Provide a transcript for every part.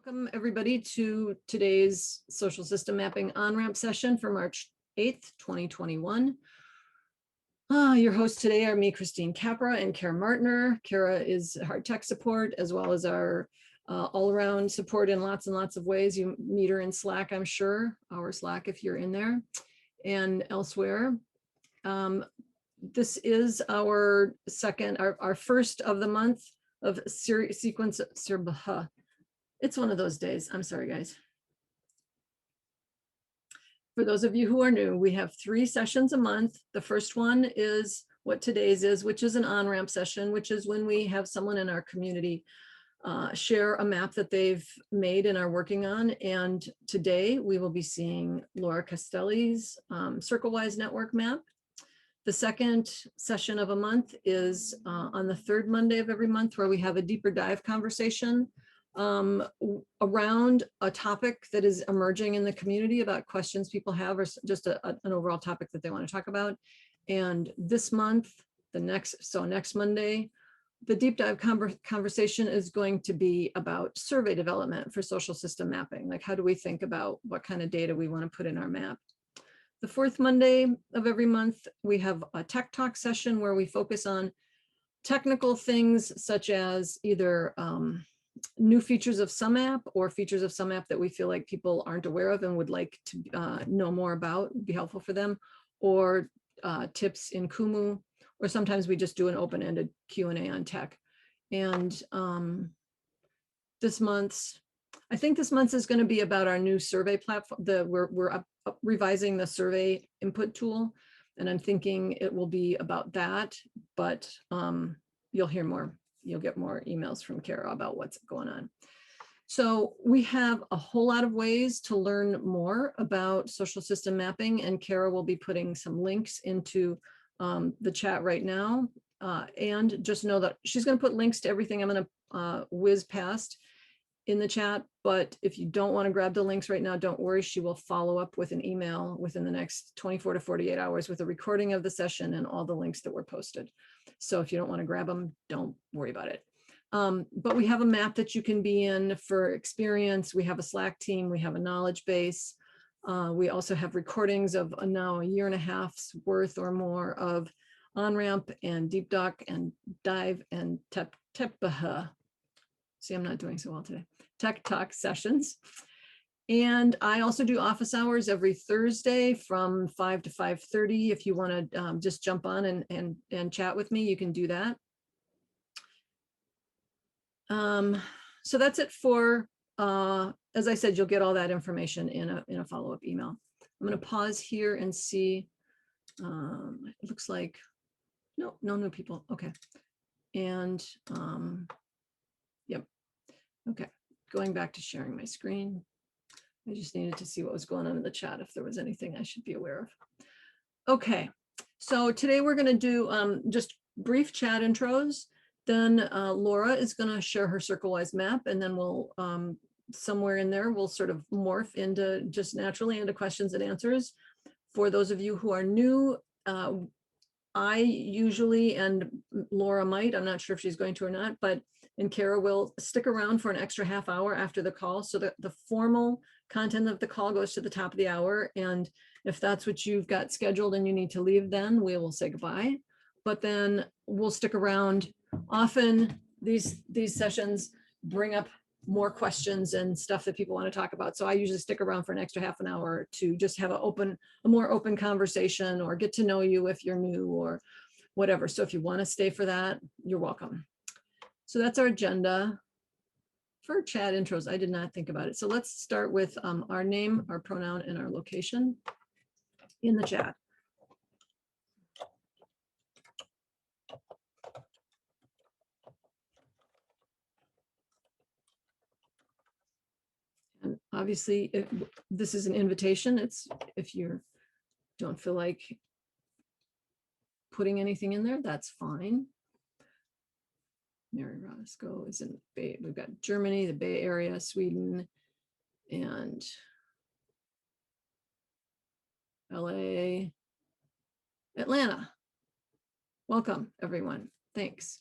Welcome everybody to today's social system mapping OnRamp session for March 8th, 2021. Your hosts today are me, Christine Capra, and Kara Martner. Kara is our tech support as well as our all-around support in lots and lots of ways. You meet her in Slack, I'm sure, our Slack if you're in there, and elsewhere. This is our first of the month of sequence. It's one of those days. I'm sorry, guys. For those of you who are new, we have 3 sessions a month. The first one is what today's is, which is an OnRamp session, which is when we have someone in our community share a map that they've made and are working on. And today we will be seeing Laura Kaestele's Circlewise Network map. The second session of a month is on the 3rd Monday of every month, where we have a deeper dive conversation around a topic that is emerging in the community about questions people have, or just an overall topic that they want to talk about. And this month, next Monday, the deep dive conversation is going to be about survey development for social system mapping. Like, how do we think about what kind of data we want to put in our map? The 4th Monday of every month, we have a tech talk session where we focus on technical things such as either new features of sumApp or features of sumApp that we feel like people aren't aware of and would like to know more about, would be helpful for them, or tips in Kumu, or sometimes we just do an open-ended Q&A on tech. And I think this month is going to be about our new survey platform. We're revising the survey input tool, and I'm thinking it will be about that, but you'll hear more. You'll get more emails from Kara about what's going on. So we have a whole lot of ways to learn more about social system mapping, and Kara will be putting some links into the chat right now. And just know that she's going to put links to everything I'm going to whiz past in the chat. But if you don't want to grab the links right now, don't worry. She will follow up with an email within the next 24 to 48 hours with a recording of the session and all the links that were posted. So if you don't want to grab them, don't worry about it. But we have a map that you can be in for experience. We have a Slack team. We have a knowledge base. We also have recordings of now a 1.5 years worth or more of OnRamp and Deep Doc and Dive and Tepaha. See, I'm not doing so well today. Tech Talk sessions. And I also do office hours every Thursday from 5 to 5:30. If you want to just jump on and chat with me, you can do that. So that's it for, as I said, you'll get all that information in a follow-up email. I'm going to pause here and see. It looks like no new people. Okay. And yep. Okay. Going back to sharing my screen. I just needed to see what was going on in the chat, if there was anything I should be aware of. Okay, so today we're going to do just brief chat intros. Then Laura is going to share her Circlewise map, and then we'll somewhere in there we'll sort of morph into just naturally into questions and answers. For those of you who are new, I usually, and Laura might, I'm not sure if she's going to or not, and Kara will stick around for an extra half hour after the call, so that the formal content of the call goes to the top of the hour. And if that's what you've got scheduled and you need to leave, then we will say goodbye. But then we'll stick around. Often these sessions bring up more questions and stuff that people want to talk about. So I usually stick around for an extra half an hour to just have a more open conversation, or get to know you if you're new or whatever. So if you want to stay for that, you're welcome. So that's our agenda for chat intros. I did not think about it. So let's start with our name, our pronoun, and our location in the chat. And obviously, this is an invitation. It's if you don't feel like putting anything in there, that's fine. Mary Roscoe is in Bay. We've got Germany, the Bay Area, Sweden, and LA, Atlanta. Welcome, everyone. Thanks.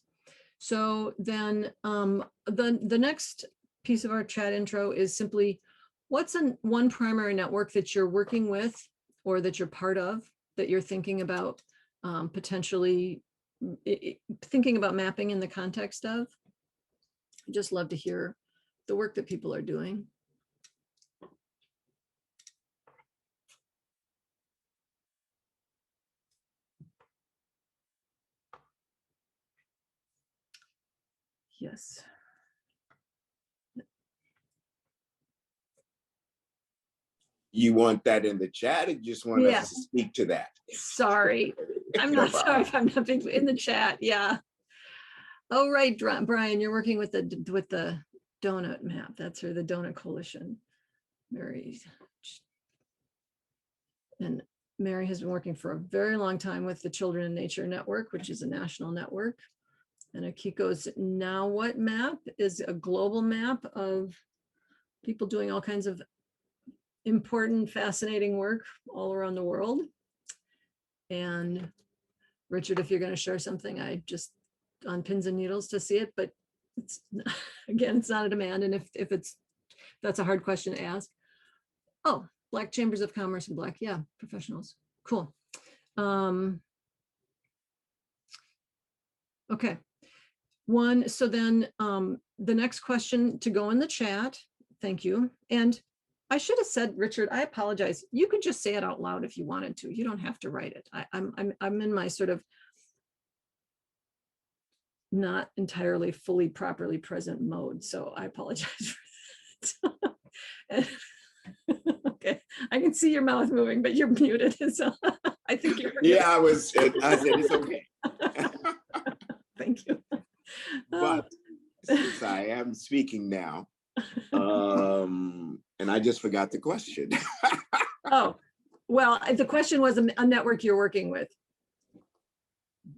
So then the next piece of our chat intro is simply, what's one primary network that you're working with or that you're part of that you're thinking about potentially thinking about mapping in the context of? I'd just love to hear the work that people are doing. Yes. You want that in the chat, or you just want us to speak to that? Sorry, I'm not sorry if I'm not being in the chat. Yeah. Oh, right, Brian, you're working with the donut map. That's her, the Donut Coalition. Mary. And Mary has been working for a very long time with the Children in Nature Network, which is a national network. And Akiko's Now What map is a global map of people doing all kinds of important, fascinating work all around the world. And Richard, if you're going to share something, I just on pins and needles to see it, but it's again, it's not a demand. And if that's a hard question to ask. Oh, Black Chambers of Commerce and Black, yeah, professionals. Cool. Okay. So then the next question to go in the chat, thank you. And I should have said, Richard, I apologize. You could just say it out loud if you wanted to. You don't have to write it. I'm in my sort of not entirely fully properly present mode. So I apologize for that. Okay, I can see your mouth moving, but you're muted. So I think you're. Yeah, I said it's okay. Thank you. But since I am speaking now, and I just forgot the question. Oh, well, the question was a network you're working with.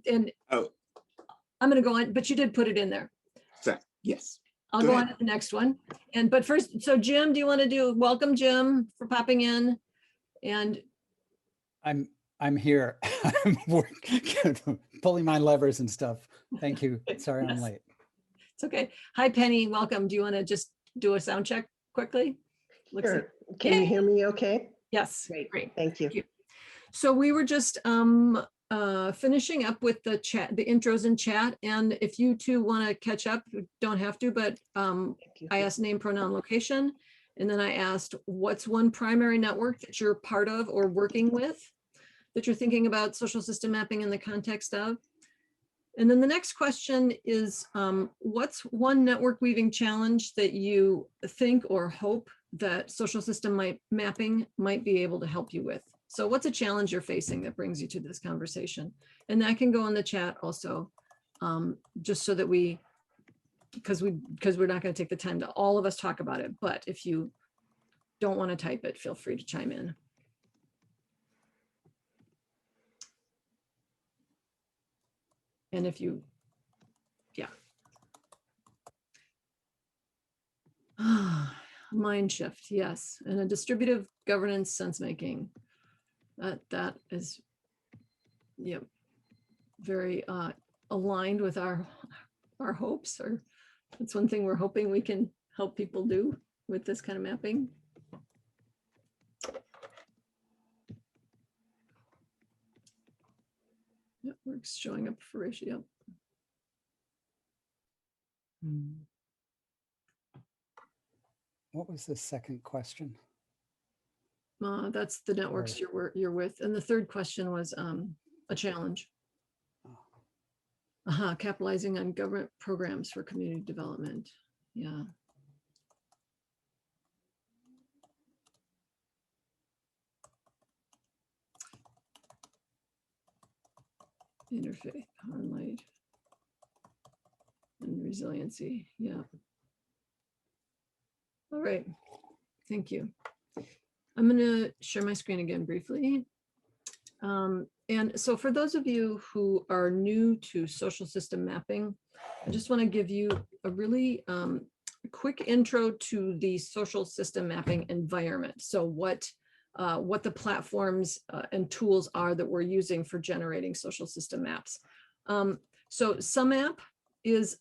And I'm going to go on, but you did put it in there. So, yes. I'll go on to the next one. But first, so Jim, do you want to welcome Jim for popping in? And I'm here. I'm pulling my levers and stuff. Thank you. Sorry, yes. I'm late. It's okay. Hi, Penny. Welcome. Do you want to just do a sound check quickly? Sure. Can you hear me okay? Yes. Great. Thank you. So we were just finishing up with the intros in chat. And if you two want to catch up, you don't have to, but I asked name, pronoun, location. And then I asked, what's one primary network that you're part of or working with that you're thinking about social system mapping in the context of? And then the next question is, what's one network weaving challenge that you think or hope that social system mapping might be able to help you with? So what's a challenge you're facing that brings you to this conversation? And that can go in the chat also, just so that because we're not going to take the time to all of us talk about it. But if you don't want to type it, feel free to chime in. And if you, yeah. Mind shift, yes. And a distributive governance sense making. That is, yep, very aligned with our hopes, or that's one thing we're hoping we can help people do with this kind of mapping. Networks showing up for ratio. What was the second question? That's the networks you're with. And the third question was a challenge. Capitalizing on government programs for community development. Yeah. Interfaith, online, and resiliency. Yeah. All right. Thank you. I'm going to share my screen again briefly. And so for those of you who are new to social system mapping, I just want to give you a really quick intro to the social system mapping environment. So what the platforms and tools are that we're using for generating social system maps. So sumApp is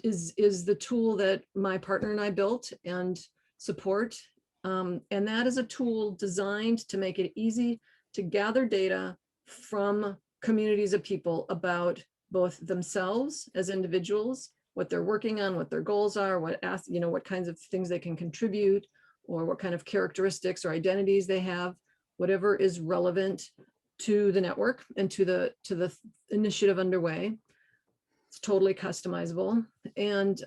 is the tool that my partner and I built and support. And that is a tool designed to make it easy to gather data from communities of people about both themselves as individuals, what they're working on, what their goals are, what kinds of things they can contribute, or what kind of characteristics or identities they have, whatever is relevant to the network and to the initiative underway. It's totally customizable. And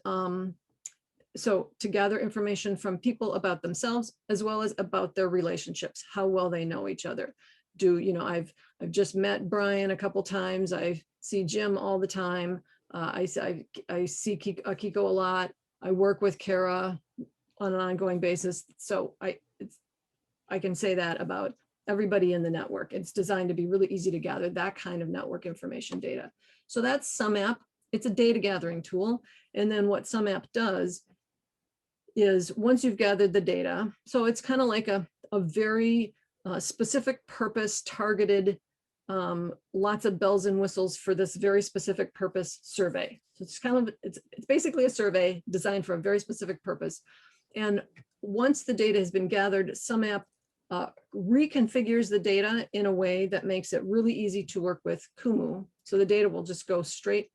so to gather information from people about themselves, as well as about their relationships, how well they know each other. I've just met Brian a couple times. I see Jim all the time. I see Kiko a lot. I work with Kara on an ongoing basis. So I can say that about everybody in the network. It's designed to be really easy to gather that kind of network information data. So that's sumApp. It's a data gathering tool. And then what sumApp does is once you've gathered the data, so it's kind of like a very specific purpose targeted, lots of bells and whistles for this very specific purpose survey. So it's basically a survey designed for a very specific purpose. And once the data has been gathered, sumApp reconfigures the data in a way that makes it really easy to work with Kumu. So the data will just goes straight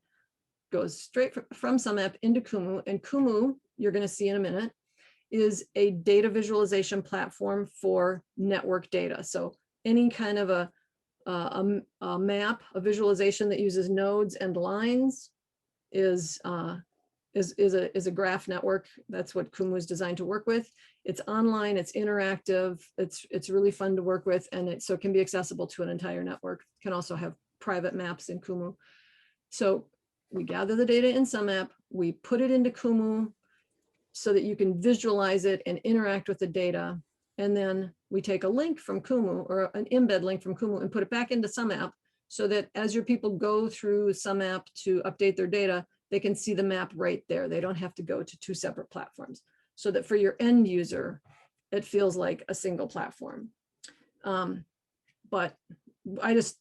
from sumApp into Kumu. And Kumu, you're going to see in a minute, is a data visualization platform for network data. So any kind of a map, a visualization that uses nodes and lines is a graph network. That's what Kumu is designed to work with. It's online, it's interactive, it's really fun to work with, and so it can be accessible to an entire network. It can also have private maps in Kumu. So we gather the data in sumApp, we put it into Kumu so that you can visualize it and interact with the data. And then we take a link from Kumu or an embed link from Kumu and put it back into sumApp so that as your people go through sumApp to update their data, they can see the map right there. They don't have to go to two separate platforms, so that for your end user, it feels like a single platform. But I just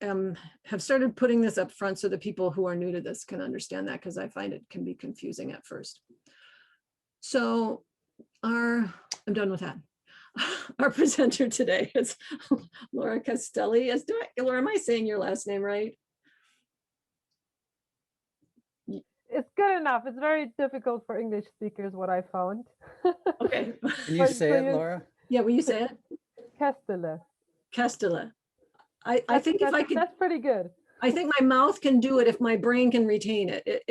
have started putting this up front so that people who are new to this can understand that, because I find it can be confusing at first. So I'm done with that. Our presenter today is Laura Kaestele. Laura, am I saying your last name right? It's good enough. It's very difficult for English speakers, what I found. Okay. Can you say it, Laura? Yeah, will you say it? Kaestele. Kaestele. I think if I could. That's pretty good. I think my mouth can do it if my brain can retain it.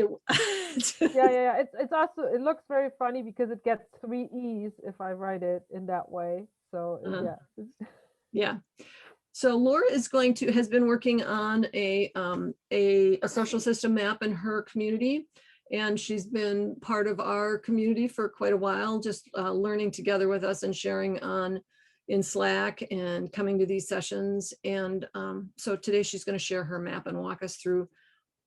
Yeah. It's also, it looks very funny because it gets 3 E's if I write it in that way. So yeah. Yeah. So Laura has been working on a social system map in her community, and she's been part of our community for quite a while, just learning together with us and sharing in Slack and coming to these sessions. And so today she's going to share her map and walk us through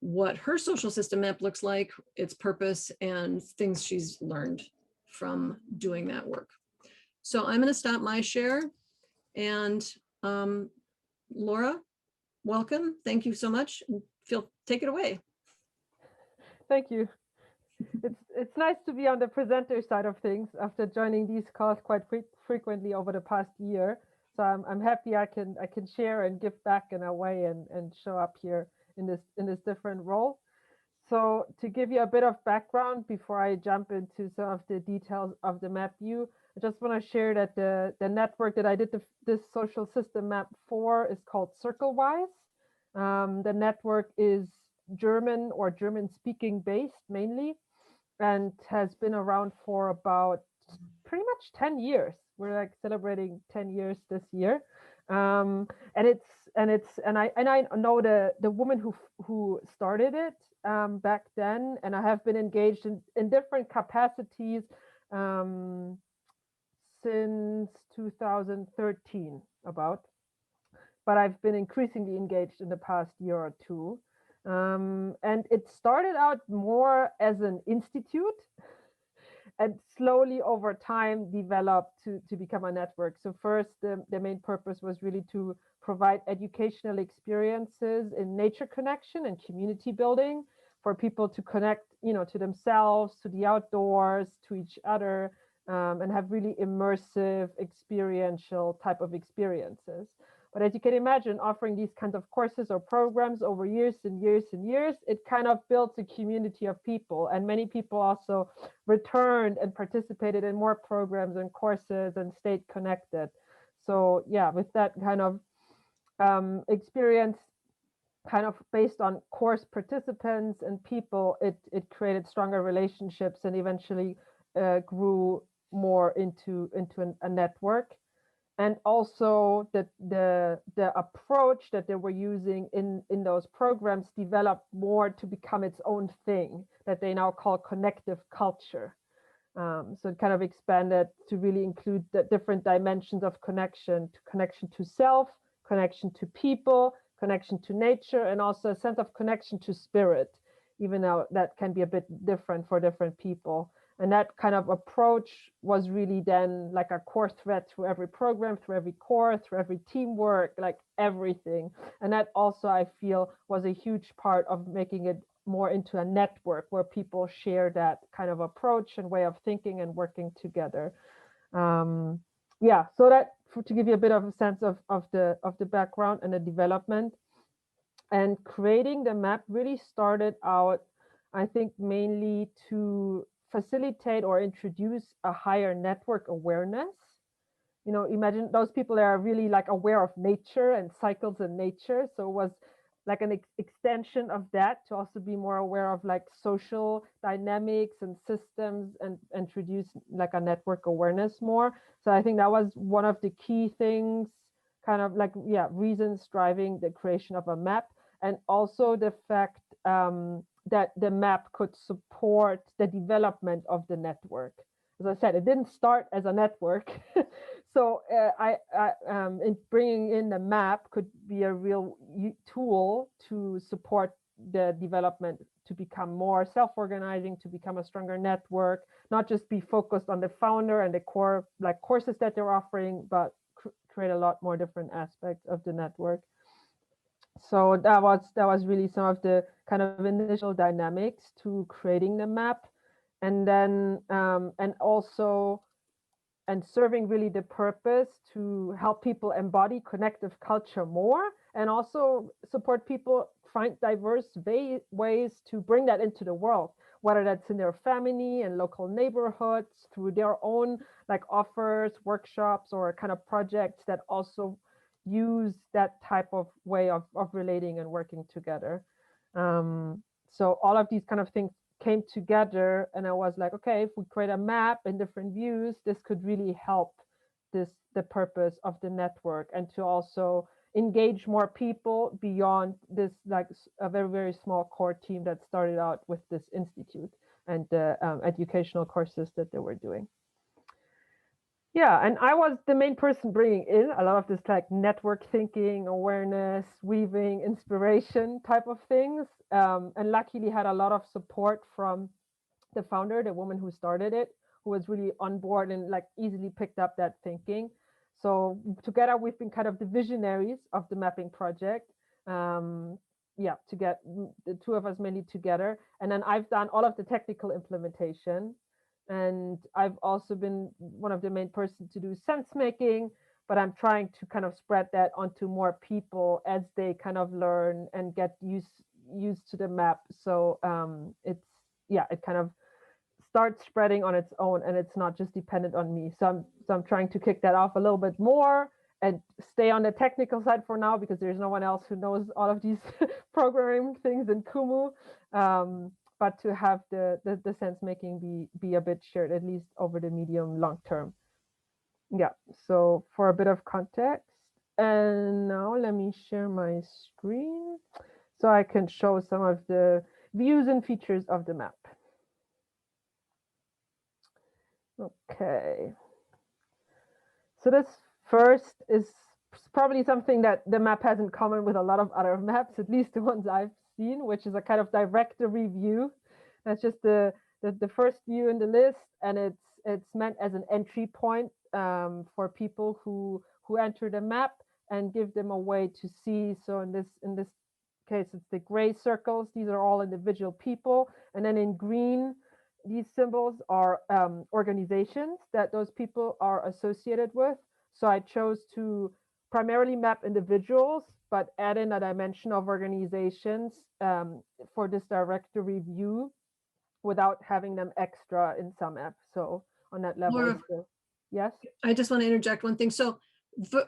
what her social system map looks like, its purpose, and things she's learned from doing that work. So I'm going to stop my share, and Laura, welcome. Thank you so much. Take it away. Thank you. It's nice to be on the presenter side of things after joining these calls quite frequently over the past year. So I'm happy I can share and give back in a way and show up here in this different role. So to give you a bit of background before I jump into some of the details of the map view, I just want to share that the network that I did this social system map for is called Circlewise. The network is German or German speaking based mainly, and has been around for about pretty much 10 years. We're like celebrating 10 years this year. And I know the woman who started it back then, and I have been engaged in different capacities since 2013 about, but I've been increasingly engaged in the past year or two. And it started out more as an institute and slowly over time developed to become a network. So first, the main purpose was really to provide educational experiences in nature connection and community building for people to connect, to themselves, to the outdoors, to each other, and have really immersive, experiential type of experiences. But as you can imagine, offering these kinds of courses or programs over years and years and years, it kind of builds a community of people. And many people also returned and participated in more programs and courses and stayed connected. So yeah, with that kind of experience, kind of based on course participants and people, it created stronger relationships and eventually grew more into a network. And also the approach that they were using in those programs developed more to become its own thing that they now call connective culture. So it kind of expanded to really include the different dimensions of connection to self, connection to people, connection to nature, and also a sense of connection to spirit, even though that can be a bit different for different people. And that kind of approach was really then like a core thread through every program, through every core, through every teamwork, like everything. And that also, I feel, was a huge part of making it more into a network where people share that kind of approach and way of thinking and working together. Yeah, so that to give you a bit of a sense of the background and the development. And creating the map really started out, I think, mainly to facilitate or introduce a higher network awareness. Imagine those people that are really like aware of nature and cycles in nature. So it was like an extension of that to also be more aware of like social dynamics and systems and introduce like a network awareness more. So I think that was one of the key things, kind of like, reasons driving the creation of a map. And also the fact that the map could support the development of the network. As I said, it didn't start as a network. So in bringing in the map could be a real tool to support the development, to become more self-organizing, to become a stronger network, not just be focused on the founder and the core like courses that they're offering, but create a lot more different aspects of the network. So that was really some of the kind of initial dynamics to creating the map, and then and serving really the purpose to help people embody connective culture more, and also support people find diverse ways to bring that into the world, whether that's in their family and local neighborhoods, through their own like offers, workshops, or kind of projects that also use that type of way of relating and working together. So all of these kind of things came together, and I was like, okay, if we create a map in different views, this could really help the purpose of the network, and to also engage more people beyond this like a very, very small core team that started out with this institute and the educational courses that they were doing. Yeah, and I was the main person bringing in a lot of this like network thinking, awareness, weaving, inspiration type of things. And luckily had a lot of support from the founder, the woman who started it, who was really on board and like easily picked up that thinking. So together we've been kind of the visionaries of the mapping project. To get the two of us mainly together. And then I've done all of the technical implementation. And I've also been one of the main persons to do sense making, but I'm trying to kind of spread that onto more people as they kind of learn and get used to the map. So it kind of starts spreading on its own, and it's not just dependent on me. So I'm trying to kick that off a little bit more and stay on the technical side for now, because there's no one else who knows all of these programming things in Kumu. But to have the sense making be a bit shared, at least over the medium long term. Yeah, so for a bit of context. And now let me share my screen so I can show some of the views and features of the map. Okay. So this first is probably something that the map has in common with a lot of other maps, at least the ones I've seen, which is a kind of directory view. That's just the first view in the list, and it's meant as an entry point for people who enter the map, and give them a way to see. So in this case, it's the gray circles. These are all individual people. And then in green, these symbols are organizations that those people are associated with. So I chose to primarily map individuals, but add in a dimension of organizations for this directory view without having them extra in sumApp. So on that level, Laura, yes. I just want to interject one thing. So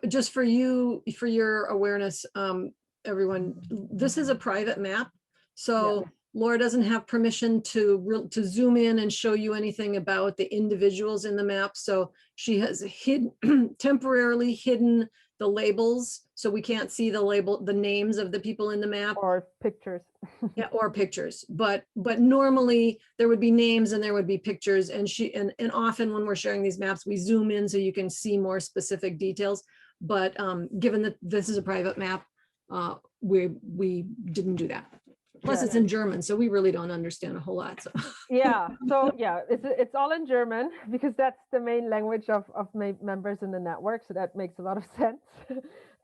just for you, for your awareness, everyone, this is a private map. So Laura doesn't have permission to zoom in and show you anything about the individuals in the map. So she has temporarily hidden the labels, so we can't see the names of the people in the map. Or pictures. Yeah, or pictures. But normally there would be names and there would be pictures, and often when we're sharing these maps, we zoom in so you can see more specific details. But given that this is a private map, we didn't do that. Plus, it's in German, so we really don't understand a whole lot. So. It's all in German because that's the main language of members in the network. So that makes a lot of sense.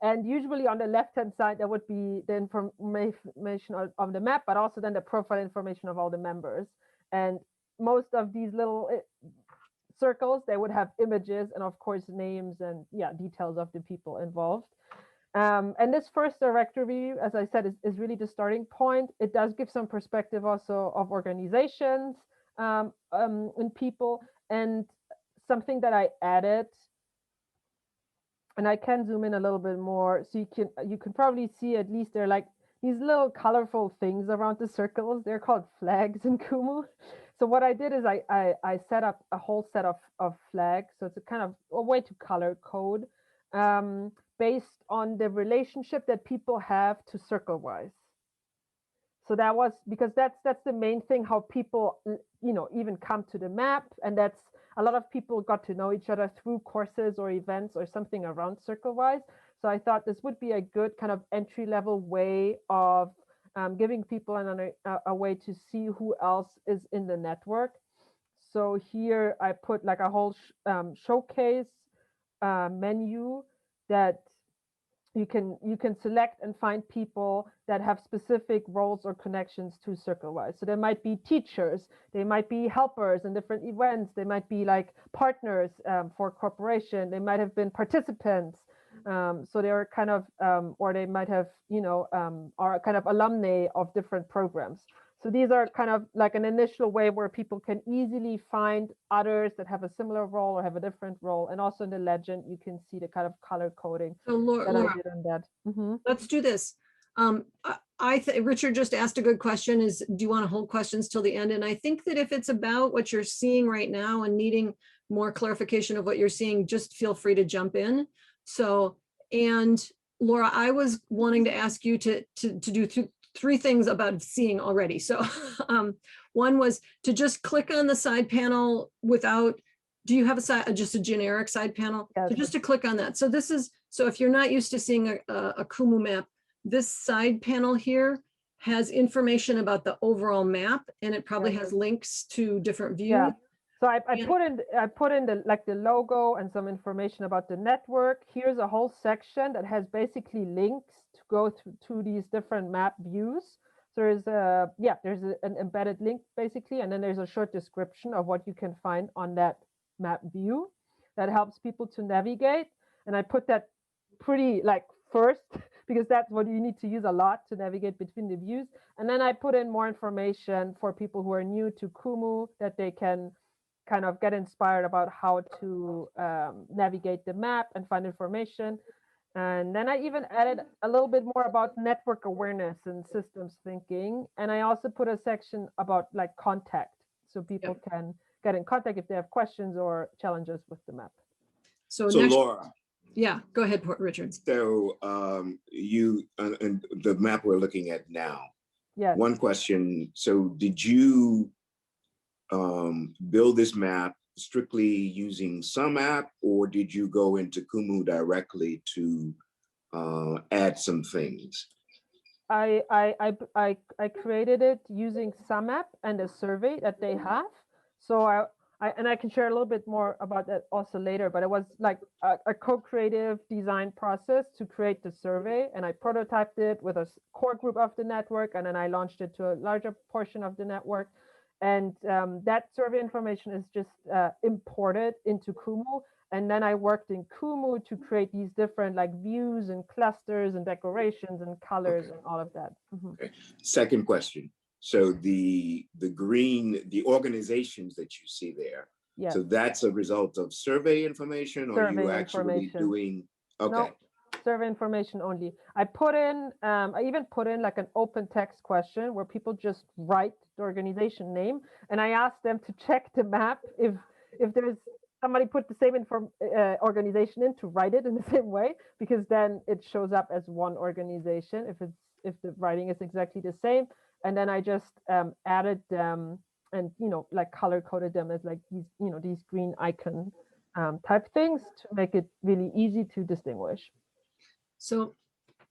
And usually on the left-hand side, there would be the information of the map, but also then the profile information of all the members. And most of these little circles, they would have images and of course names and details of the people involved. And this first directory, as I said, is really the starting point. It does give some perspective also of organizations and people, and something that I added, and I can zoom in a little bit more, so you can probably see at least they're like these little colorful things around the circles. They're called flags in Kumu. So what I did is I set up a whole set of flags. So it's a kind of a way to color code. Based on the relationship that people have to Circlewise. So that was because that's the main thing, how people even come to the map, and that's a lot of people got to know each other through courses or events or something around Circlewise. So I thought this would be a good kind of entry-level way of giving people a way to see who else is in the network. So here I put like a whole showcase menu that you can select and find people that have specific roles or connections to Circlewise. So there might be teachers, they might be helpers in different events, they might be like partners for corporation, they might have been participants. So they're kind of, or they might have, are kind of alumni of different programs. So these are kind of like an initial way where people can easily find others that have a similar role or have a different role. And also in the legend, you can see the kind of color coding So Laura, I did on that. Let's do this. Richard just asked a good question, do you want to hold questions till the end? And I think that if it's about what you're seeing right now and needing more clarification of what you're seeing, just feel free to jump in. So, and Laura, I was wanting to ask you to do three things about seeing already. So one was to just click on the side panel without, do you have just a generic side panel? Yes. So just to click on that. So this is, so if you're not used to seeing a Kumu map, this side panel here has information about the overall map, and it probably has links to different views. Yeah. So I put in the logo and some information about the network. Here's a whole section that has basically links to go to these different map views. So there's an embedded link basically, and then there's a short description of what you can find on that map view that helps people to navigate. And I put that pretty like first because that's what you need to use a lot to navigate between the views. And then I put in more information for people who are new to Kumu that they can kind of get inspired about how to navigate the map and find information. And then I even added a little bit more about network awareness and systems thinking. And I also put a section about like contact, so people can get in contact if they have questions or challenges with the map. So Laura. Yeah, go ahead, Richard. So you, and the map we're looking at now. Yes. One question, so did you build this map strictly using sumApp, or did you go into Kumu directly to add some things? I created it using sumApp and a survey that they have. So I can share a little bit more about that also later, but it was like a co-creative design process to create the survey, and I prototyped it with a core group of the network, and then I launched it to a larger portion of the network. And that survey information is just imported into Kumu. And then I worked in Kumu to create these different like views and clusters and decorations and colors and all of that. Okay. Second question. So the organizations that you see there, Yeah. so that's a result of survey information, or Survey you actually information. doing, okay. No, survey information only. I even put in like an open text question where people just write the organization name, and I asked them to check the map if there's somebody put the same organization in, to write it in the same way, because then it shows up as one organization if the writing is exactly the same. And then I just added them and like color coded them as like these green icon type things to make it really easy to distinguish. So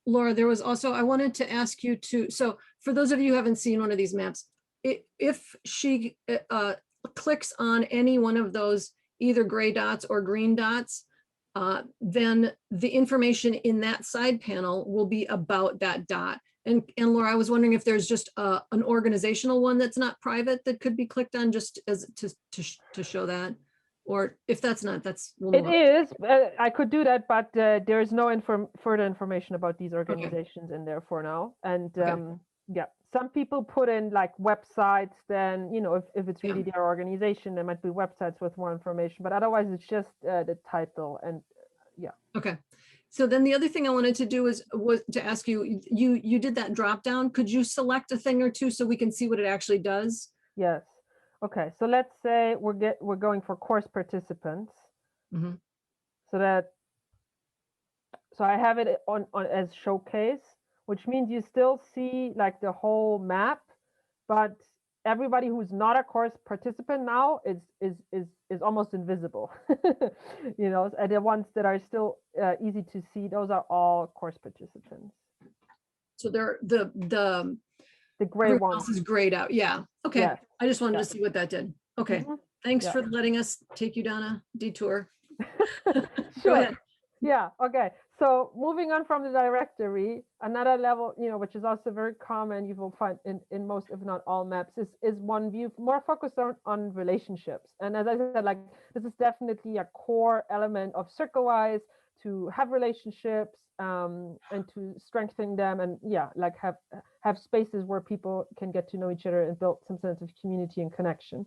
Laura, there was also, I wanted to ask you to, so for those of you who haven't seen one of these maps, if she clicks on any one of those either gray dots or green dots, then the information in that side panel will be about that dot. And Laura, I was wondering if there's just an organizational one that's not private that could be clicked on just as to show that, or if that's not, that's it is. I could do that, but there is no further information about these organizations in there for now. And yeah, some people put in like websites. Then if it's really their organization, there might be websites with more information. But otherwise, it's just the title and yeah. Okay. So then the other thing I wanted to do was to ask you, you did that drop down. Could you select a thing or two so we can see what it actually does? Yes. Okay. So let's say we're going for course participants. Mm-hmm. So I have it on as showcase, which means you still see like the whole map, but everybody who's not a course participant now is almost invisible. And the ones that are still easy to see, those are all course participants. So they're the gray one is grayed out. Yeah. Okay. Yes. I just wanted to see what that did. Okay. Thanks for letting us take you down a detour. Go ahead. Yeah. Okay. So moving on from the directory, another level, which is also very common, you will find in most, if not all maps, is one view more focused on relationships. And as I said, like this is definitely a core element of Circlewise, to have relationships and to strengthen them, and like have spaces where people can get to know each other and build some sense of community and connection.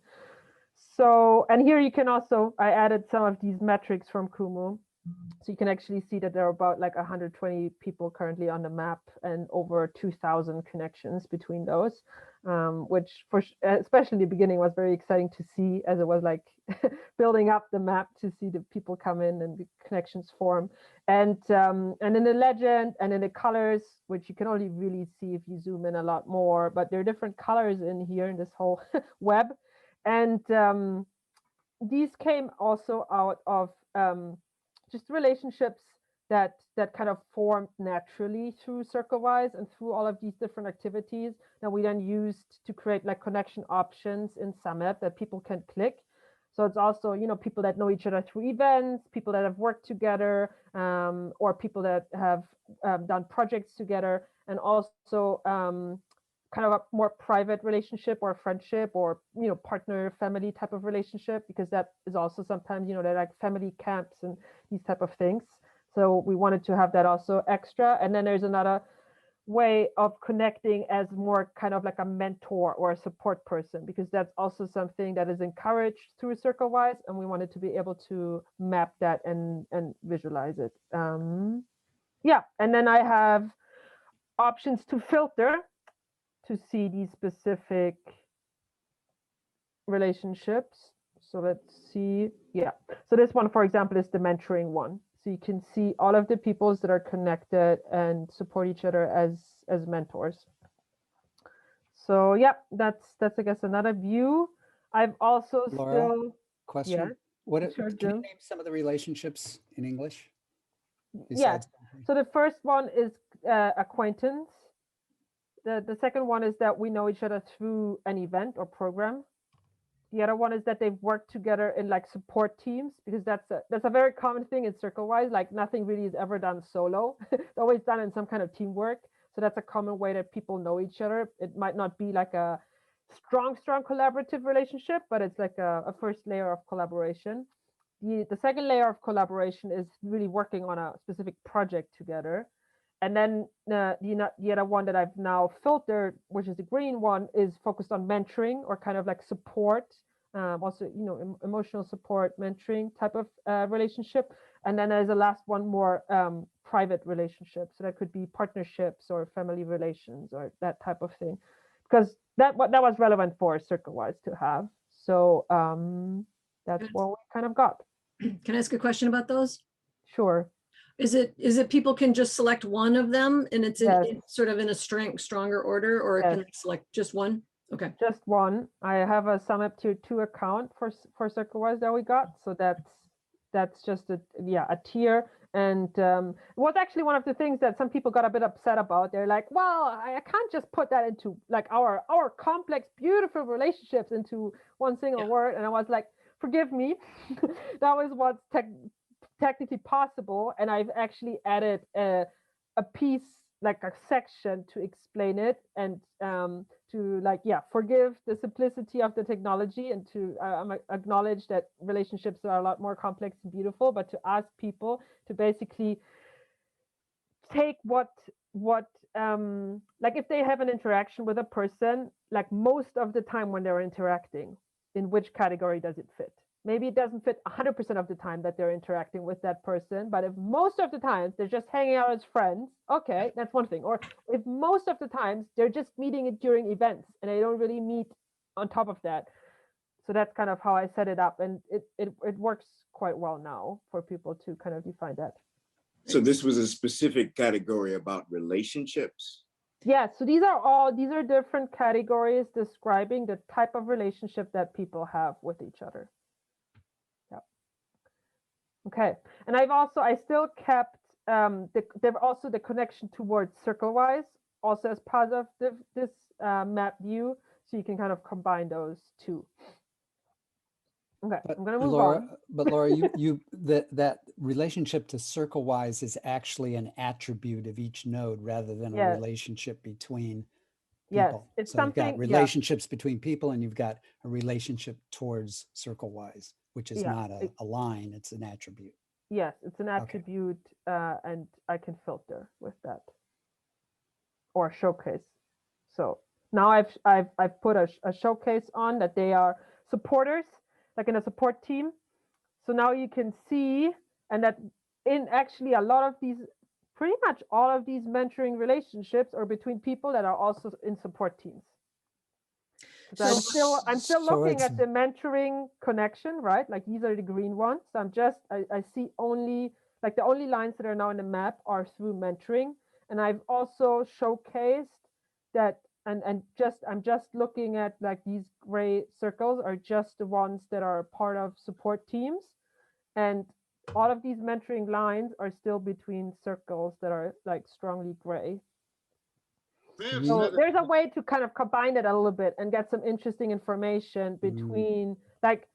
So, and here you can also, I added some of these metrics from Kumu. So you can actually see that there are about like 120 people currently on the map and over 2,000 connections between those, which especially in the beginning was very exciting to see, as it was like building up the map to see the people come in and the connections form. And in the legend and in the colors, which you can only really see if you zoom in a lot more, but there are different colors in here in this whole web. And these came also out of just relationships that kind of formed naturally through Circlewise and through all of these different activities that we then used to create like connection options in sumApp that people can click. So it's also, people that know each other through events, people that have worked together, or people that have done projects together, and also kind of a more private relationship or friendship or partner family type of relationship, because that is also sometimes they're like family camps and these type of things. So we wanted to have that also extra. And then there's another way of connecting as more kind of like a mentor or a support person, because that's also something that is encouraged through Circlewise, and we wanted to be able to map that and visualize it. And then I have options to filter to see these specific relationships. So let's see. So this one, for example, is the mentoring one. So you can see all of the peoples that are connected and support each other as mentors. So that's I guess another view. I've also Laura, still question. Can you name some of the relationships in English? Yes. So the first one is acquaintance. The second one is that we know each other through an event or program. The other one is that they've worked together in like support teams, because that's a very common thing in Circlewise. Like nothing really is ever done solo. It's always done in some kind of teamwork. So that's a common way that people know each other. It might not be like a strong collaborative relationship, but it's like a first layer of collaboration. The second layer of collaboration is really working on a specific project together. And then the other one that I've now filtered, which is the green one, is focused on mentoring or kind of like support, also, you know, emotional support, mentoring type of relationship. And then there's the last one, more private relationships. So that could be partnerships or family relations or that type of thing, because that was relevant for Circlewise to have. So that's Good. what we kind of got. Can I ask a question about those? Sure. Is it people can just select one of them and it's Yes. it's sort of in a stronger order, or Yes. can they select just one? Okay. Just one. I have a sumApp tier 2 account for Circlewise that we got. So that's just a tier. And it was actually one of the things that some people got a bit upset about. They're like, well, I can't just put that into like our complex, beautiful relationships into one single word. And I was like, forgive me. That was what's technically possible. And I've actually added a piece, like a section to explain it, and to like, forgive the simplicity of the technology, and to acknowledge that relationships are a lot more complex and beautiful, but to ask people to basically take what like if they have an interaction with a person, like most of the time when they're interacting, in which category does it fit? Maybe it doesn't fit 100% of the time that they're interacting with that person, but if most of the times they're just hanging out as friends, okay, that's one thing. Or if most of the times they're just meeting it during events and they don't really meet on top of that. So that's kind of how I set it up, and it works quite well now for people to kind of define that. So this was a specific category about relationships? Yeah, so these are different categories describing the type of relationship that people have with each other. Okay, and I still kept the connection towards Circlewise also as part of this map view, so you can kind of combine those two. Okay, I'm gonna move on. But Laura, that relationship to Circlewise is actually an attribute of each node rather than a relationship between people. It's so something. You've got relationships between people, and you've got a relationship towards Circlewise, which is not a line, it's an attribute. Yes, it's an attribute, and I can filter with that or showcase. So now I've put a showcase on that they are supporters, like in a support team. So now you can see, and that in actually a lot of these, pretty much all of these mentoring relationships are between people that are also in support teams. So I'm still looking at the mentoring connection, right? Like these are the green ones. So I see only, like the only lines that are now in the map are through mentoring. And I've also showcased that, I'm just looking at like these gray circles are just the ones that are part of support teams. And all of these mentoring lines are still between circles that are like strongly gray. So there's a way to kind of combine it a little bit and get some interesting information between like,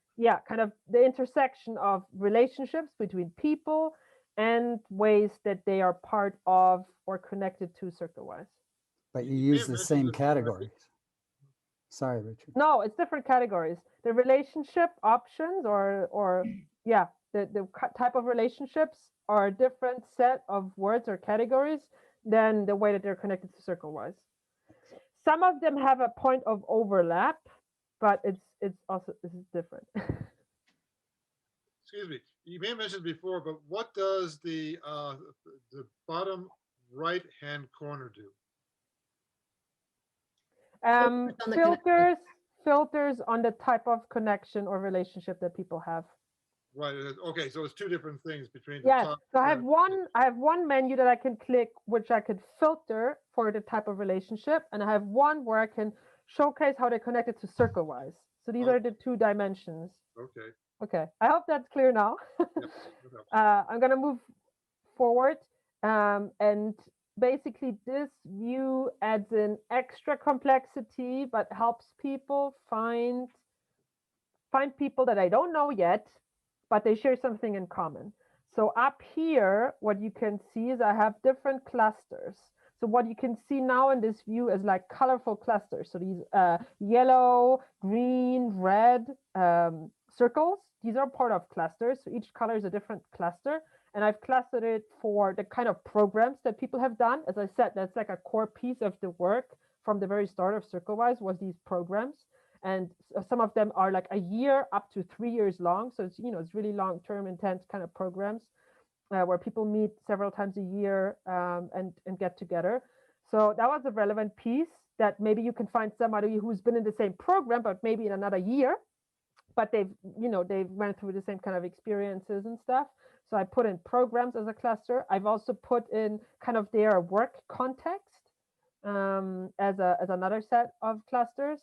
kind of the intersection of relationships between people and ways that they are part of or connected to Circlewise. But you use the same categories. Sorry, Richard. No, it's different categories. The relationship options or the type of relationships are a different set of words or categories than the way that they're connected to Circlewise. Some of them have a point of overlap, but it's also, this is different. Excuse me, you may have mentioned before, but what does the bottom right-hand corner do? Filters on the type of connection or relationship that people have. Right. Okay. So it's two different things between. Yes. So I have one menu that I can click, which I could filter for the type of relationship, and I have one where I can showcase how they're connected to Circlewise. So these are the two dimensions. Okay. Okay. I hope that's clear now. Yep. I'm gonna move forward, and basically this view adds in extra complexity, but helps people find find people that I don't know yet, but they share something in common. So up here, what you can see is I have different clusters. So what you can see now in this view is like colorful clusters. So these yellow, green, red circles, these are part of clusters. So each color is a different cluster. And I've clustered it for the kind of programs that people have done. As I said, that's like a core piece of the work from the very start of Circlewise was these programs. And some of them are like a year up to 3 years long. So it's, it's really long-term, intense kind of programs where people meet several times a year and get together. So that was a relevant piece that maybe you can find somebody who's been in the same program, but maybe in another year, but they've went through the same kind of experiences and stuff. So I put in programs as a cluster. I've also put in kind of their work context as another set of clusters.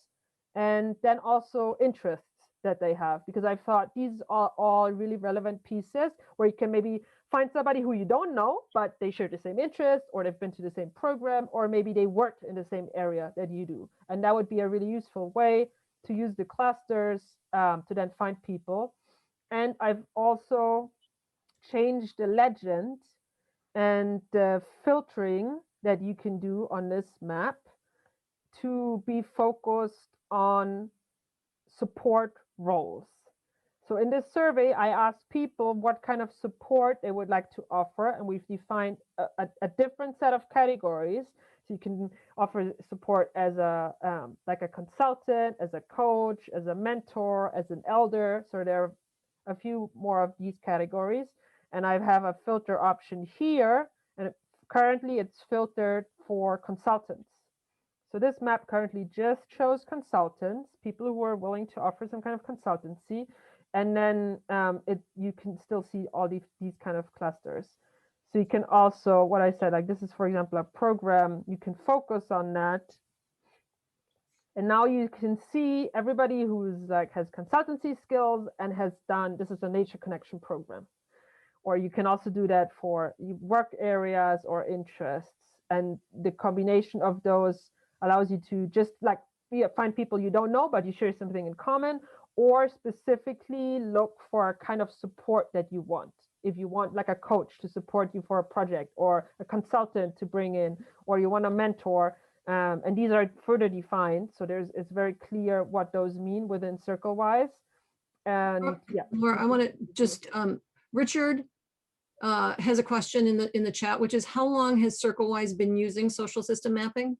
And then also interests that they have, because I thought these are all really relevant pieces where you can maybe find somebody who you don't know, but they share the same interest, or they've been to the same program, or maybe they worked in the same area that you do. And that would be a really useful way to use the clusters to then find people. And I've also changed the legend and the filtering that you can do on this map to be focused on support roles. So in this survey, I asked people what kind of support they would like to offer, and we've defined a different set of categories. So you can offer support as a like a consultant, as a coach, as a mentor, as an elder. So there are a few more of these categories, and I have a filter option here, and currently it's filtered for consultants. So this map currently just shows consultants, people who are willing to offer some kind of consultancy. And then you can still see all these kind of clusters. So you can also, what I said, like this is, for example, a program, you can focus on that. And now you can see everybody who's like has consultancy skills and has done, this is a nature connection program. Or you can also do that for work areas or interests. And the combination of those allows you to just like find people you don't know, but you share something in common, or specifically look for a kind of support that you want. If you want like a coach to support you for a project, or a consultant to bring in, or you want a mentor, and these are further defined. So it's very clear what those mean within Circlewise. And yeah. Laura, I want to just, Richard has a question in the chat, which is how long has Circlewise been using social system mapping?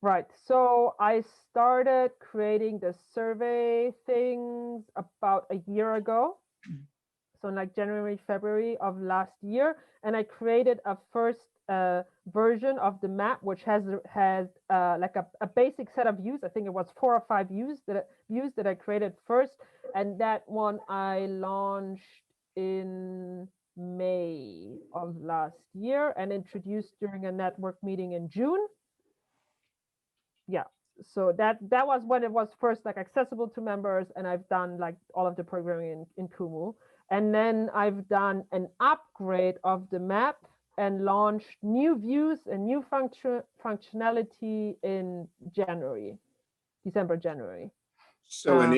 Right. So I started creating the survey things about a year ago. So in like January, February of last year. And I created a first version of the map, which has like a basic set of views. I think it was 4 or 5 views that I created first. And that one I launched in May of last year and introduced during a network meeting in June. Yeah, so that was when it was first like accessible to members, and I've done like all of the programming in Kumu. And then I've done an upgrade of the map and launched new views and new functionality in December, January. So an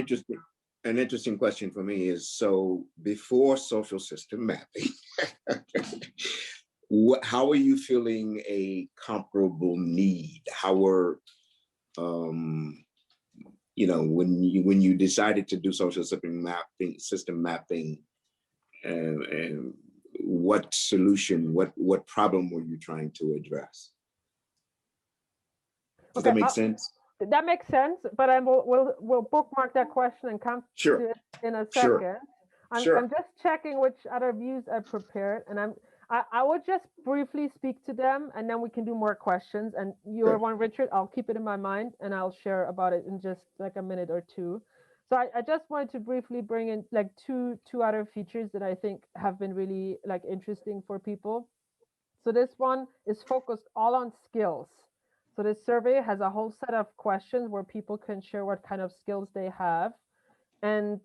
interesting question for me is, so before social system mapping, how are you feeling a comparable need? How were when you decided to do social system mapping, and what solution, what problem were you trying to address? Does that make sense? That makes sense, but we'll bookmark that question and come to it in a second. I'm just checking which other views I prepared, and I will just briefly speak to them, and then we can do more questions. And your one, Richard, I'll keep it in my mind, and I'll share about it in just like a minute or two. So I just wanted to briefly bring in like two other features that I think have been really like interesting for people. So this one is focused all on skills. So this survey has a whole set of questions where people can share what kind of skills they have. And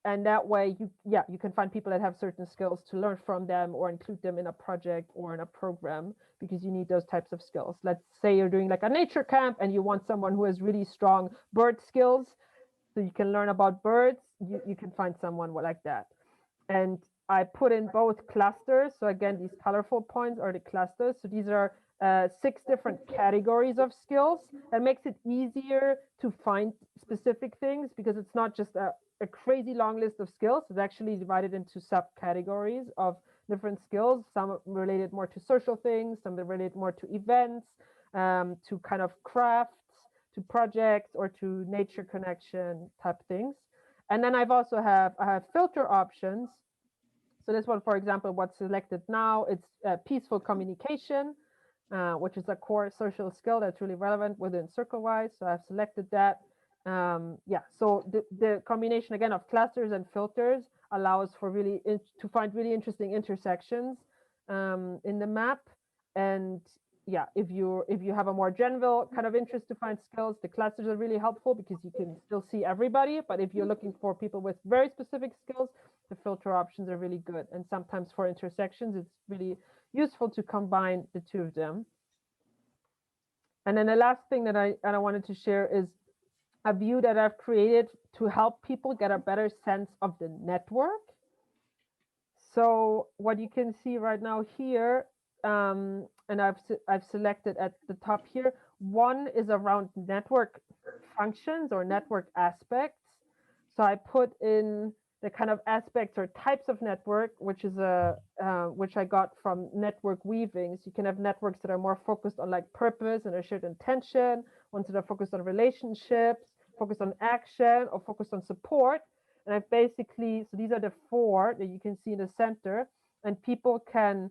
and that way you can find people that have certain skills to learn from them or include them in a project or in a program, because you need those types of skills. Let's say you're doing like a nature camp and you want someone who has really strong bird skills, so you can learn about birds. You can find someone like that. And I put in both clusters. So again, these colorful points are the clusters. So these are 6 different categories of skills. That makes it easier to find specific things, because it's not just a crazy long list of skills. It's actually divided into subcategories of different skills. Some related more to social things, some related more to events, to kind of crafts, to projects, or to nature connection type things. And then I have filter options. So this one, for example, what's selected now, it's peaceful communication, which is a core social skill that's really relevant within Circlewise. So I've selected that. So the combination again of clusters and filters allows for to find really interesting intersections in the map. And yeah, if you have a more general kind of interest to find skills, the clusters are really helpful because you can still see everybody. But if you're looking for people with very specific skills, the filter options are really good. And sometimes for intersections, it's really useful to combine the two of them. And then the last thing that I wanted to share is a view that I've created to help people get a better sense of the network. So what you can see right now here, and I've selected at the top here, one is around network functions or network aspects. So I put in the kind of aspects or types of network, which is which I got from network weaving. So you can have networks that are more focused on like purpose and a shared intention, ones that are focused on relationships, focused on action, or focused on support. And I've basically, so these are the 4 that you can see in the center, and people can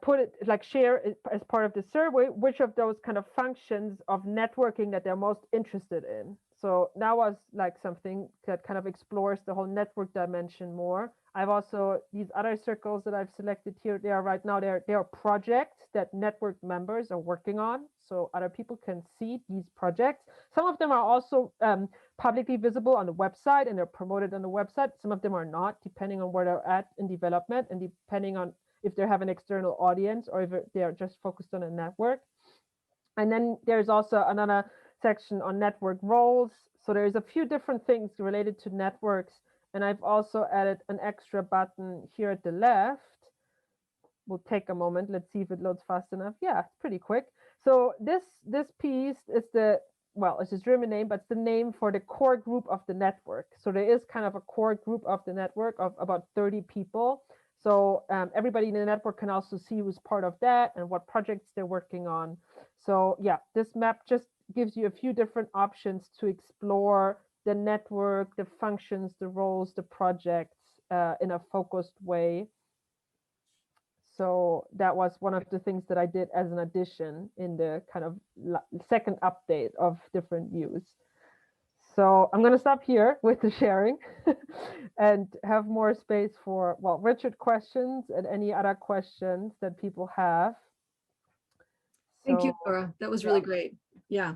put it, like share it as part of the survey, which of those kind of functions of networking that they're most interested in. So that was like something that kind of explores the whole network dimension more. I've also, these other circles that I've selected here, they are right now, they are projects that network members are working on. So other people can see these projects. Some of them are also publicly visible on the website and they're promoted on the website. Some of them are not, depending on where they're at in development and depending on if they have an external audience or if they're just focused on a network. And then there's also another section on network roles. So there's a few different things related to networks. And I've also added an extra button here at the left. We'll take a moment. Let's see if it loads fast enough. Yeah, it's pretty quick. So this piece is it's a German name, but it's the name for the core group of the network. So there is kind of a core group of the network of about 30 people. So everybody in the network can also see who's part of that and what projects they're working on. So yeah, this map just gives you a few different options to explore the network, the functions, the roles, the projects in a focused way. So that was one of the things that I did as an addition in the kind of second update of different views. So I'm going to stop here with the sharing and have more space for, well, Richard questions and any other questions that people have. Thank you, Laura. That was really great. Yeah.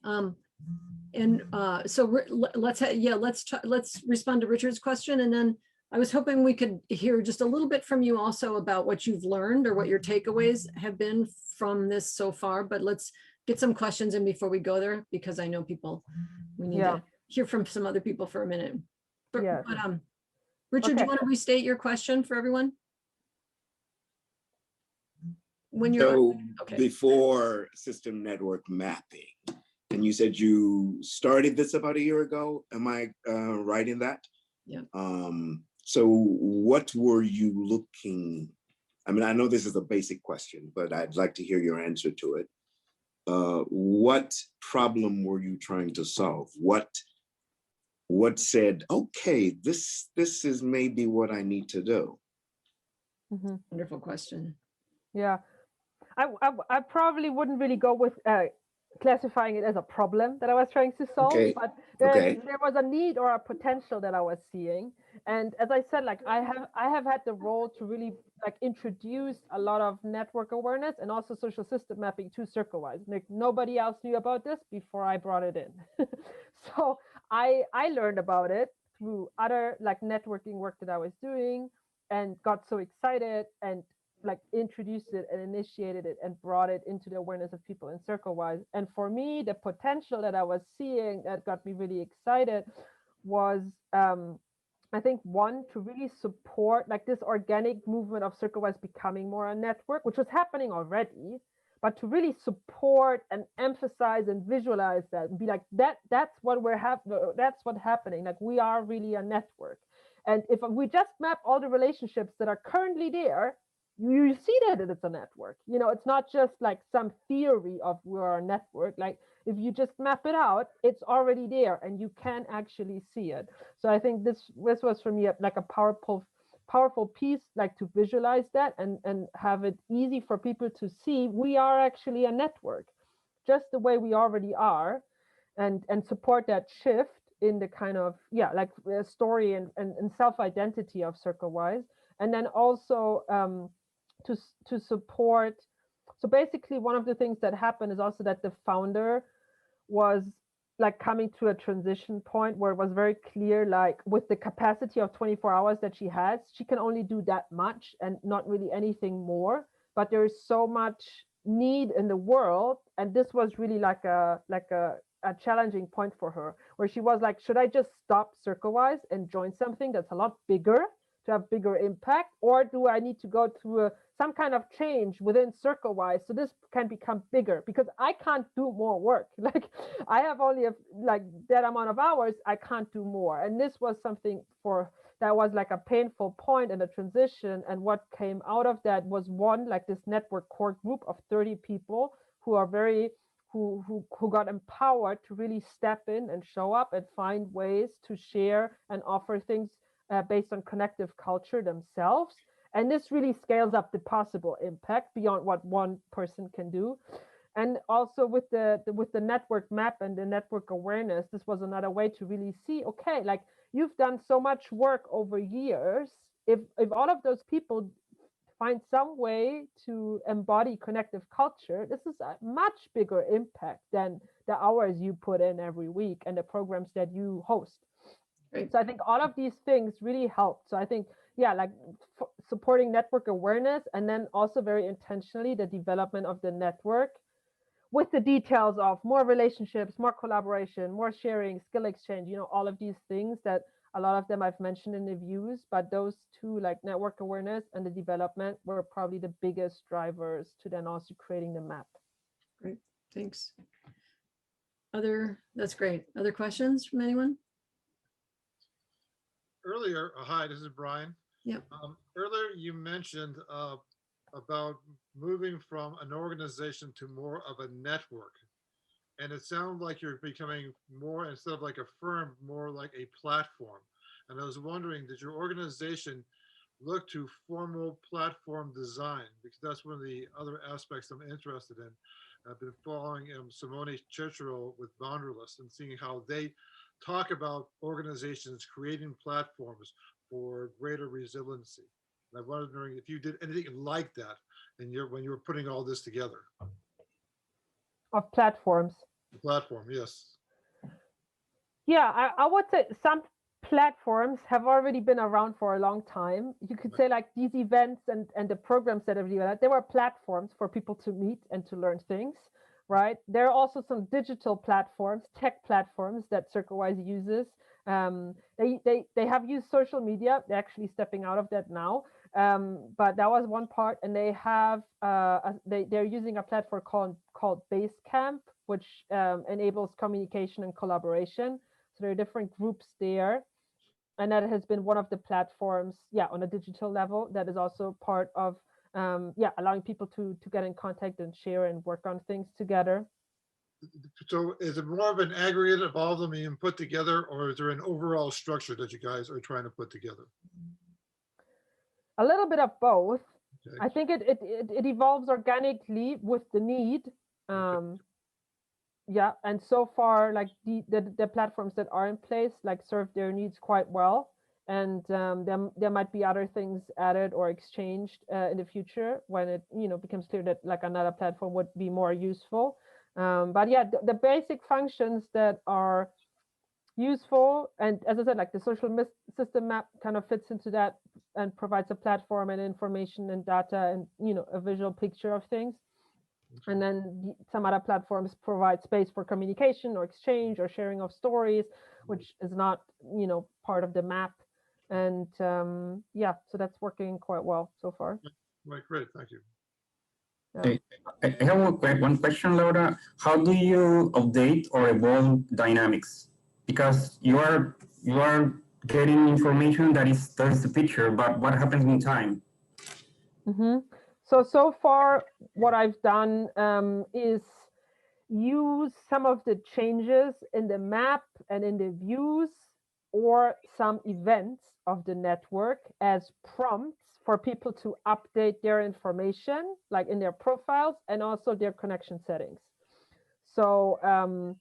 So let's respond to Richard's question. And then I was hoping we could hear just a little bit from you also about what you've learned or what your takeaways have been from this so far, but let's get some questions in before we go there, because I know we need to hear from some other people for a minute. Richard, do you want to restate your question for everyone? When you're before system network mapping, and you said you started this about a year ago. Am I right in that? Yeah. So what were you looking? I mean, I know this is a basic question, but I'd like to hear your answer to it. What problem were you trying to solve? What said, okay, this is maybe what I need to do? Mm-hmm. Wonderful question. Yeah, I probably wouldn't really go with classifying it as a problem that I was trying to solve, but there was a need or a potential that I was seeing. And as I said, like I have had the role to really like introduce a lot of network awareness and also social system mapping to Circlewise. Like nobody else knew about this before I brought it in. So I learned about it through other like networking work that I was doing, and got so excited and like introduced it and initiated it and brought it into the awareness of people in Circlewise. And for me, the potential that I was seeing that got me really excited was, I think, one, to really support like this organic movement of Circlewise becoming more a network, which was happening already, but to really support and emphasize and visualize that and be like, that's what that's what's happening. Like, we are really a network. And if we just map all the relationships that are currently there, you see that it's a network. You know, it's not just like some theory of we're a network. Like, if you just map it out, it's already there and you can actually see it. So I think this was for me like a powerful piece, like to visualize that and have it easy for people to see we are actually a network, just the way we already are, and support that shift in the kind of, like story and self-identity of Circlewise. And then also to support. So basically one of the things that happened is also that the founder was like coming to a transition point where it was very clear, like with the capacity of 24 hours that she has, she can only do that much and not really anything more. But there is so much need in the world, and this was really like a challenging point for her, where she was like, should I just stop Circlewise and join something that's a lot bigger to have bigger impact, or do I need to go through some kind of change within Circlewise so this can become bigger? Because I can't do more work. Like, I have only like that amount of hours, I can't do more. And this was something that was like a painful point in the transition. And what came out of that was one, like this network core group of 30 people who are who got empowered to really step in and show up and find ways to share and offer things based on connective culture themselves. And this really scales up the possible impact beyond what one person can do. And also with the network map and the network awareness, this was another way to really see, okay, like, you've done so much work over years. If all of those people find some way to embody connective culture, this is a much bigger impact than the hours you put in every week and the programs that you host. Great. So I think all of these things really helped. So I think, like supporting network awareness, and then also very intentionally the development of the network with the details of more relationships, more collaboration, more sharing, skill exchange, all of these things that a lot of them I've mentioned in the views, but those two, like network awareness and the development, were probably the biggest drivers to then also creating the map. Great, thanks. That's great. Other questions from anyone? Earlier, hi, this is Brian. Yeah. Earlier, you mentioned about moving from an organization to more of a network. And it sounds like you're becoming more, instead of like a firm, more like a platform. And I was wondering, did your organization look to formal platform design? Because that's one of the other aspects I'm interested in. I've been following Simone Cicero with Boundaryless and seeing how they talk about organizations creating platforms for greater resiliency. And I'm wondering if you did anything like that when you were putting all this together. Of platforms. The platform, yes. Yeah, I would say some platforms have already been around for a long time. You could say like these events and the programs that have developed, they were platforms for people to meet and to learn things, right? There are also some digital platforms, tech platforms that Circlewise uses. They have used social media. They're actually stepping out of that now. But that was one part, and they have they're using a platform called Basecamp, which enables communication and collaboration. So there are different groups there, and that has been one of the platforms, on a digital level, that is also part of allowing people to get in contact and share and work on things together. So is it more of an aggregate of all of them being put together, or is there an overall structure that you guys are trying to put together? A little bit of both. Okay. I think it evolves organically with the need. And so far, like the platforms that are in place, like, serve their needs quite well. And there might be other things added or exchanged in the future when it becomes clear that like another platform would be more useful. But yeah, the basic functions that are useful. And as I said, like the social system map kind of fits into that and provides a platform and information and data and, you know, a visual picture of things. And then some other platforms provide space for communication or exchange or sharing of stories, which is not, you know, part of the map. And yeah, so that's working quite well so far. Right, great, thank you. Yeah. I have one question, Laura. How do you update or evolve dynamics? Because you are getting information that is the picture, but what happens in time? Mm-hmm. So far, what I've done is use some of the changes in the map and in the views or some events of the network as prompts for people to update their information, like in their profiles and also their connection settings. So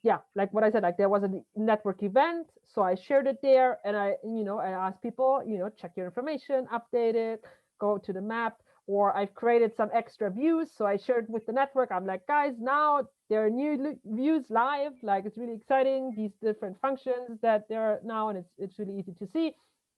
yeah, like what I said, like there was a network event, so I shared it there, and I asked people, check your information, update it, go to the map, or I've created some extra views, so I shared with the network. I'm like, guys, now there are new views live, like it's really exciting. These different functions that there are now, and it's really easy to see.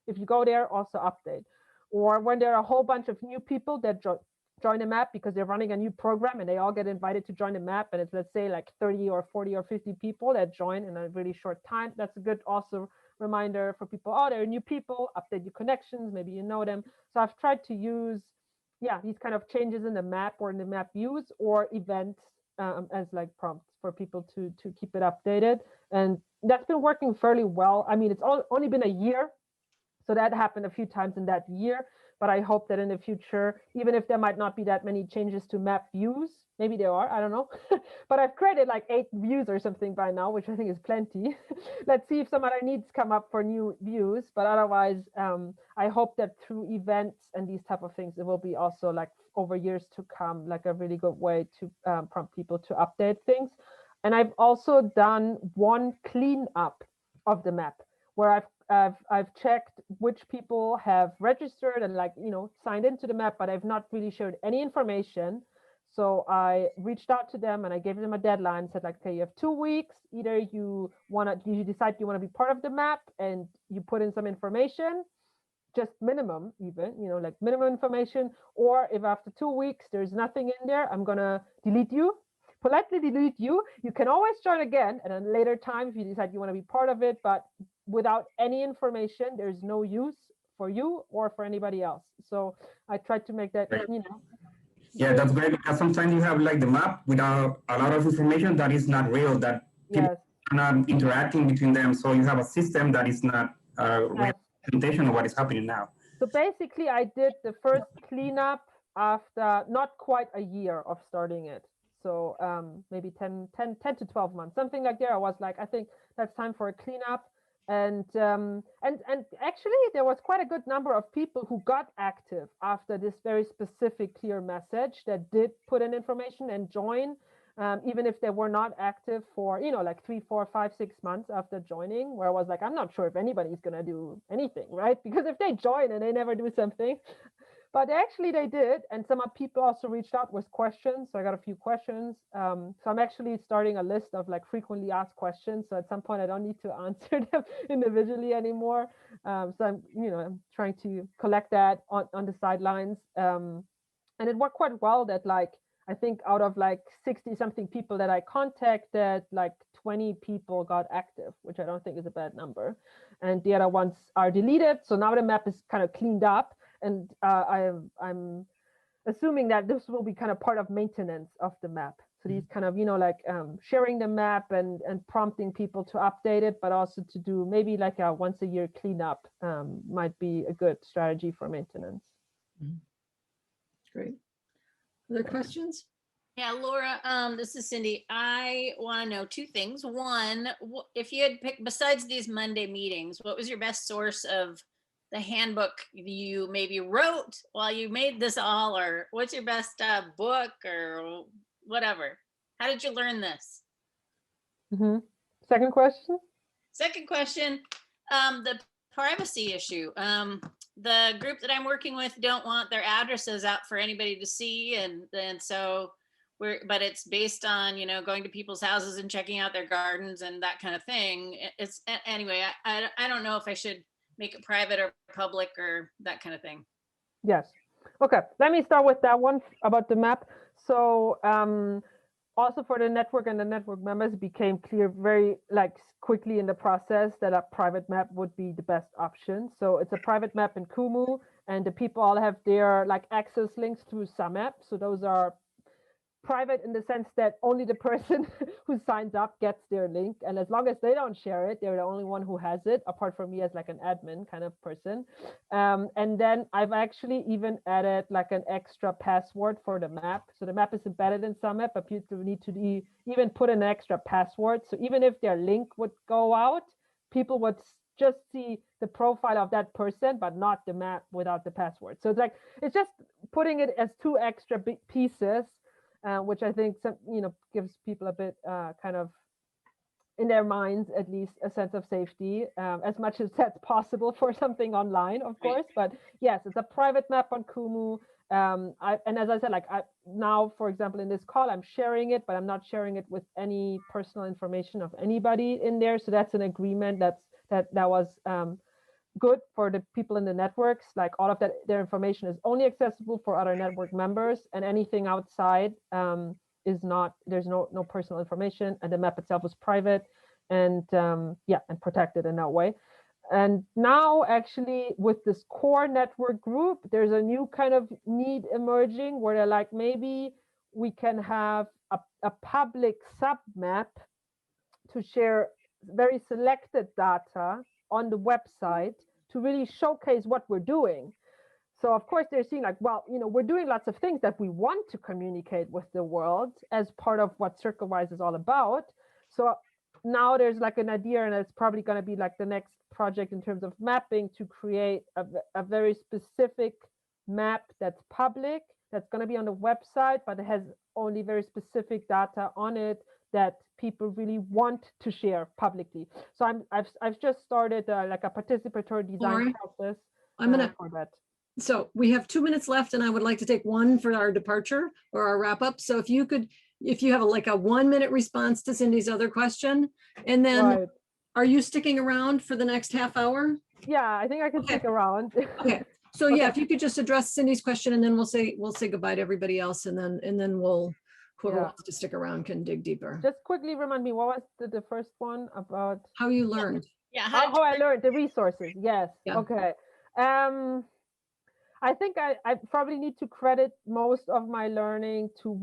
If you go there, also update. Or when there are a whole bunch of new people that join a map because they're running a new program and they all get invited to join a map, and it's, let's say, like 30 or 40 or 50 people that join in a really short time. That's a good also reminder for people, oh, there are new people, update your connections, maybe you know them. So I've tried to use these kind of changes in the map or in the map views or events as like prompts for people to keep it updated, and that's been working fairly well. I mean, it's only been a year, so that happened a few times in that year, but I hope that in the future, even if there might not be that many changes to map views, maybe there are, I don't know, but I've created like 8 views or something by now, which I think is plenty. Let's see if some other needs come up for new views, but otherwise, I hope that through events and these type of things, it will be also like over years to come, like a really good way to prompt people to update things. And I've also done one cleanup of the map where I've checked which people have registered and signed into the map, but I've not really shared any information. So I reached out to them and I gave them a deadline, said like, okay, you have 2 weeks. Either you decide you want to be part of the map and you put in some information, just minimum even, like minimum information, or if after 2 weeks there's nothing in there, I'm gonna politely delete you. You can always join again at a later time if you decide you want to be part of it, but without any information, there's no use for you or for anybody else. So I tried to make that, Yeah, that's great, because sometimes you have like the map without a lot of information that is not real, that people are not interacting between them. So you have a system that is not a representation of what is happening now. So basically I did the first cleanup after not quite a year of starting it. So maybe 10 to 12 months, something like that. I was like, I think that's time for a cleanup. And actually there was quite a good number of people who got active after this very specific clear message, that did put in information and join, even if they were not active for like 3, 4, 5, 6 months after joining, where I was like, I'm not sure if anybody's gonna do anything, right? Because if they join and they never do something. But actually they did, and some people also reached out with questions. So I got a few questions. So I'm actually starting a list of like frequently asked questions. So at some point I don't need to answer them individually anymore. So I'm trying to collect that on the sidelines. And it worked quite well that I think out of like 60 something people that I contacted, like 20 people got active, which I don't think is a bad number. And the other ones are deleted. So now the map is kind of cleaned up. And I'm assuming that this will be kind of part of maintenance of the map. So these kind of, sharing the map and prompting people to update it, but also to do maybe like a once a year cleanup might be a good strategy for maintenance. Great. Other questions? Yeah, Laura, this is Cindy. I want to know 2 things. One, if you had picked, besides these Monday meetings, what was your best source of the handbook you maybe wrote while you made this all, or what's your best book or whatever? How did you learn this? Second question? Second question, the privacy issue. The group that I'm working with don't want their addresses out for anybody to see. And so but it's based on, you know, going to people's houses and checking out their gardens and that kind of thing. Anyway, I don't know if I should make it private or public or that kind of thing. Yes. Okay, let me start with that one about the map. So also for the network and the network members, it became clear very quickly in the process that a private map would be the best option. So it's a private map in Kumu, and the people all have their access links through sumApp. So those are private in the sense that only the person who signs up gets their link, and as long as they don't share it, they're the only one who has it, apart from me as an admin kind of person. And then I've actually even added an extra password for the map. So the map is embedded in sumApp, but people need to even put an extra password. So even if their link would go out, people would just see the profile of that person, but not the map without the password. So it's just putting it as two extra big pieces, which I think gives people a bit kind of in their minds, at least, a sense of safety, as much as that's possible for something online, of course. But yes, it's a private map on Kumu. And as I said, now, for example, in this call, I'm sharing it, but I'm not sharing it with any personal information of anybody in there. So that's an agreement that was good for the people in the networks. All of their information is only accessible for other network members, and anything outside is not. There's no personal information, and the map itself is private and and protected in that way. And now, actually, with this core network group, there's a new kind of need emerging where they're maybe we can have a public submap to share very selected data on the website to really showcase what we're doing. So of course they're seeing well, we're doing lots of things that we want to communicate with the world as part of what Circlewise is all about. So now there's an idea, and it's probably going to be the next project in terms of mapping, to create a very specific map that's public, that's going to be on the website, but it has only very specific data on it that people really want to share publicly. So I've just started a participatory design process. For that. So we have 2 minutes left, and I would like to take one for our departure or our wrap up. So if you have a 1 minute response to Cindy's other question, and then are you sticking around for the next half hour? Yeah, I think I can stick around. Okay. So yeah, if you could just address Cindy's question, and then we'll say goodbye to everybody else, and then whoever wants to stick around can dig deeper. Just quickly remind me, what was the first one about? How you learned. Yeah. How I learned, the resources. Yes. Yeah. Okay. I think I probably need to credit most of my learning to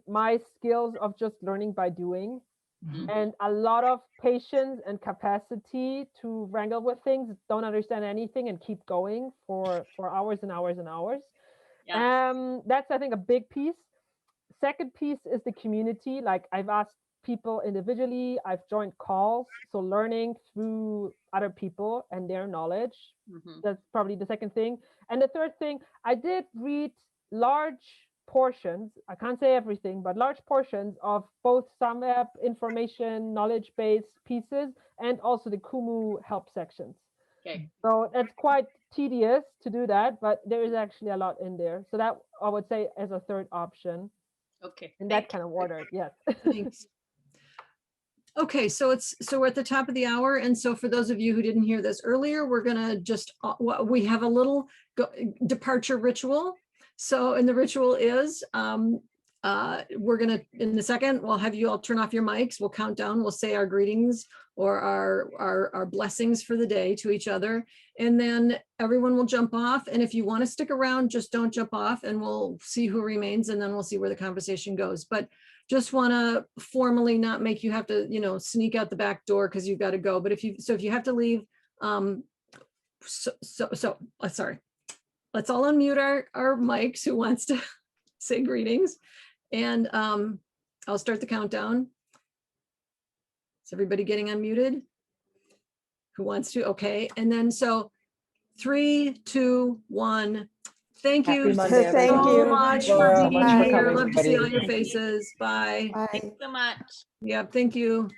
my skills of just learning by doing, and a lot of patience and capacity to wrangle with things, don't understand anything, and keep going for hours and hours and hours. Yeah. That's, I think, a big piece. Second piece is the community. I've asked people individually, I've joined calls, so learning through other people and their knowledge. That's probably the second thing. And the third thing, I did read large portions, I can't say everything, but large portions of both sumApp information, knowledge-based pieces, and also the Kumu help sections. Okay. So it's quite tedious to do that, but there is actually a lot in there. So that I would say as a third option. Okay. In that kind of order, yes. Thanks. Okay, so we're at the top of the hour, and so for those of you who didn't hear this earlier, we're gonna just we have a little departure ritual. So, and the ritual is we're gonna, in a second, we'll have you all turn off your mics. We'll count down. We'll say our greetings or our blessings for the day to each other, and then everyone will jump off. And if you want to stick around, just don't jump off, and we'll see who remains, and then we'll see where the conversation goes. But just want to formally not make you have to, sneak out the back door because you've got to go. But if you have to leave, sorry. Let's all unmute our mics. Who wants to say greetings? And I'll start the countdown. Is everybody getting unmuted? Who wants to? Okay. And then so 3, 2, 1. Thank you so much for being here. Love to see all your faces. Bye. Thanks so much. Yeah, thank you.